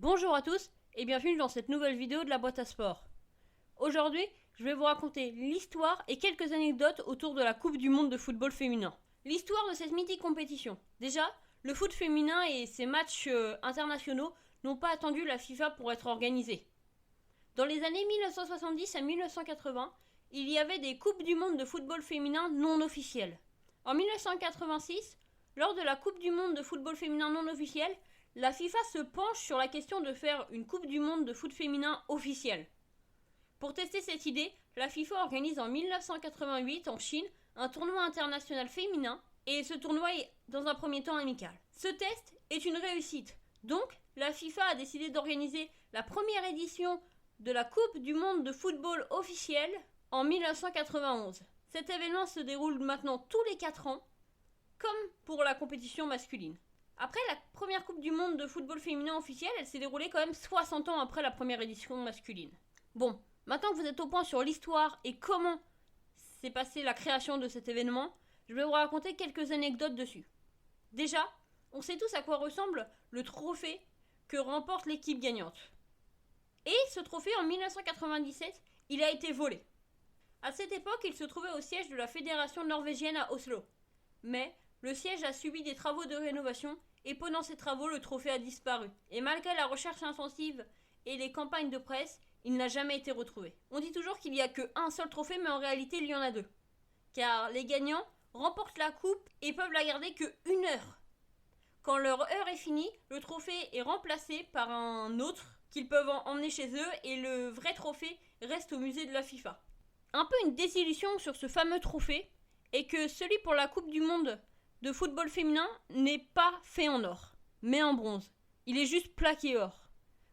Bonjour à tous et bienvenue dans cette nouvelle vidéo de la boîte à sport. Aujourd'hui, je vais vous raconter l'histoire et quelques anecdotes autour de la Coupe du Monde de football féminin. L'histoire de cette mythique compétition. Déjà, le foot féminin et ses matchs internationaux n'ont pas attendu la FIFA pour être organisés. Dans les années 1970 à 1980, il y avait des Coupes du Monde de football féminin non officielles. En 1986, lors de la Coupe du Monde de football féminin non officielle, la FIFA se penche sur la question de faire une Coupe du Monde de foot féminin officielle. Pour tester cette idée, la FIFA organise en 1988 en Chine un tournoi international féminin et ce tournoi est dans un premier temps amical. Ce test est une réussite, donc la FIFA a décidé d'organiser la première édition de la Coupe du Monde de football officielle en 1991. Cet événement se déroule maintenant tous les 4 ans, comme pour la compétition masculine. Après la première Coupe du Monde de football féminin officielle, elle s'est déroulée quand même 60 ans après la première édition masculine. Bon, maintenant que vous êtes au point sur l'histoire et comment s'est passée la création de cet événement, je vais vous raconter quelques anecdotes dessus. Déjà, on sait tous à quoi ressemble le trophée que remporte l'équipe gagnante. Et ce trophée, en 1997, il a été volé. À cette époque, il se trouvait au siège de la fédération norvégienne à Oslo. Mais le siège a subi des travaux de rénovation et pendant ces travaux, le trophée a disparu. Et malgré la recherche intensive et les campagnes de presse, il n'a jamais été retrouvé. On dit toujours qu'il n'y a qu'un seul trophée, mais en réalité, il y en a deux. Car les gagnants remportent la coupe et peuvent la garder que 1 heure. Quand leur heure est finie, le trophée est remplacé par un autre qu'ils peuvent emmener chez eux et le vrai trophée reste au musée de la FIFA. Un peu une désillusion sur ce fameux trophée est que celui pour la Coupe du Monde de football féminin n'est pas fait en or, mais en bronze. Il est juste plaqué or,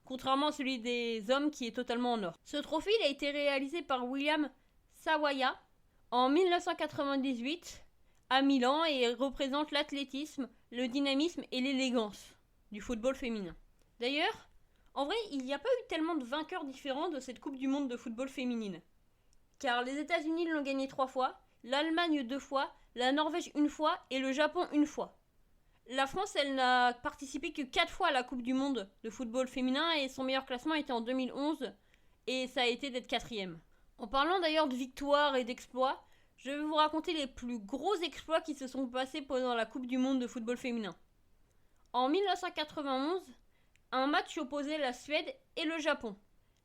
contrairement à celui des hommes qui est totalement en or. Ce trophée il a été réalisé par William Sawaya en 1998 à Milan et représente l'athlétisme, le dynamisme et l'élégance du football féminin. D'ailleurs, en vrai, il n'y a pas eu tellement de vainqueurs différents de cette Coupe du Monde de football féminine. Car les États-Unis l'ont gagné 3 fois, l'Allemagne 2 fois, la Norvège 1 fois et le Japon 1 fois. La France, elle n'a participé que 4 fois à la Coupe du Monde de football féminin et son meilleur classement était en 2011 et ça a été d'être 4e. En parlant d'ailleurs de victoires et d'exploits, je vais vous raconter les plus gros exploits qui se sont passés pendant la Coupe du Monde de football féminin. En 1991, un match opposait la Suède et le Japon.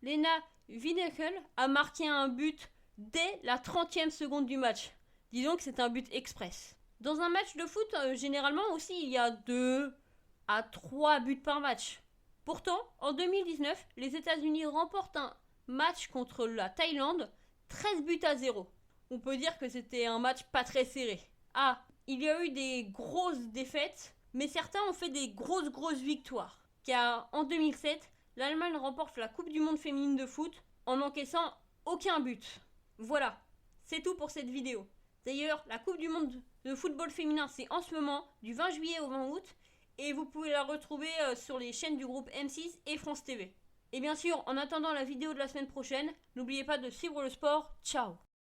Lena Winnecke a marqué un but dès la 30e seconde du match. Disons que c'est un but express. Dans un match de foot, généralement aussi, il y a 2 à 3 buts par match. Pourtant, en 2019, les États-Unis remportent un match contre la Thaïlande, 13 buts à 0. On peut dire que c'était un match pas très serré. Ah, il y a eu des grosses défaites, mais certains ont fait des grosses victoires. Car en 2007, l'Allemagne remporte la Coupe du Monde féminine de foot en n'encaissant aucun but. Voilà, c'est tout pour cette vidéo. D'ailleurs, la Coupe du Monde de football féminin, c'est en ce moment, du 20 juillet au 20 août, et vous pouvez la retrouver sur les chaînes du groupe M6 et France TV. Et bien sûr, en attendant la vidéo de la semaine prochaine, n'oubliez pas de suivre le sport. Ciao!